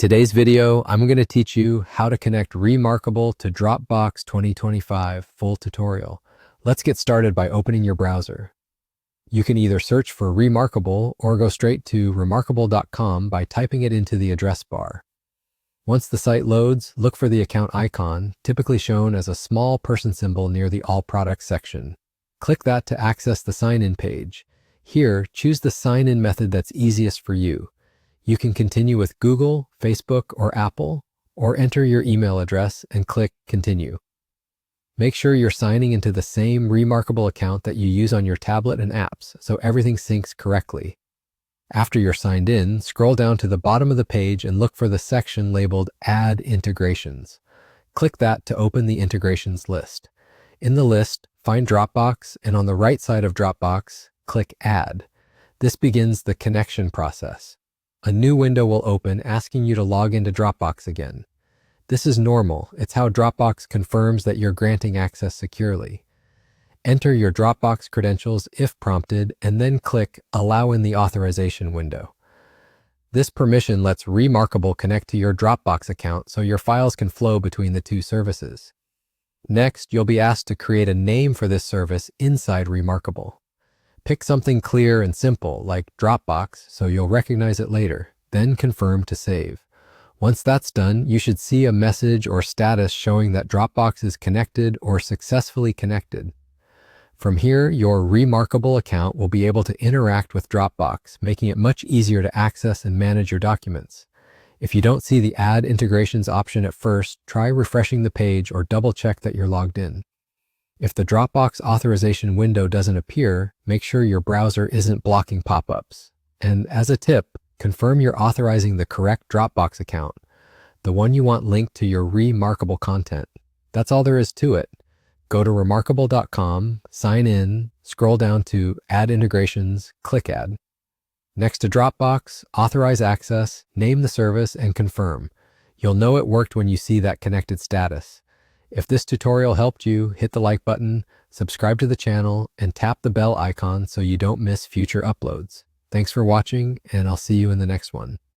today's video, I'm going to teach you how to connect Remarkable to Dropbox 2025 full tutorial. Let's get started by opening your browser. You can either search for Remarkable or go straight to remarkable.com by typing it into the address bar. Once the site loads, look for the account icon, typically shown as a small person symbol near the All Products section. Click that to access the sign-in page. Here, choose the sign-in method that's easiest for you. You can continue with Google, Facebook, or Apple, or enter your email address and click Continue. Make sure you're signing into the same Remarkable account that you use on your tablet and apps, so everything syncs correctly. After you're signed in, scroll down to the bottom of the page and look for the section labeled Add Integrations. Click that to open the integrations list. In the list, find Dropbox, and on the right side of Dropbox, click Add. This begins the connection process. A new window will open asking you to log into Dropbox again. This is normal. It's how Dropbox confirms that you're granting access securely. Enter your Dropbox credentials if prompted, and then click Allow in the authorization window. This permission lets Remarkable connect to your Dropbox account so your files can flow between the two services. Next, you'll be asked to create a name for this service inside Remarkable. Pick something clear and simple like Dropbox so you'll recognize it later, then confirm to save. Once that's done, you should see a message or status showing that Dropbox is connected or successfully connected. From here, your Remarkable account will be able to interact with Dropbox, making it much easier to access and manage your documents. If you don't see the Add Integrations option at first, try refreshing the page or double-check that you're logged in. If the Dropbox authorization window doesn't appear, make sure your browser isn't blocking pop-ups. And as a tip, confirm you're authorizing the correct Dropbox account, the one you want linked to your Remarkable content. That's all there is to it. Go to remarkable.com, sign in, scroll down to Add Integrations, click Add. Next to Dropbox, authorize access, name the service, and confirm. You'll know it worked when you see that connected status. If this tutorial helped you, hit the like button, subscribe to the channel, and tap the bell icon so you don't miss future uploads. Thanks for watching, and I'll see you in the next one.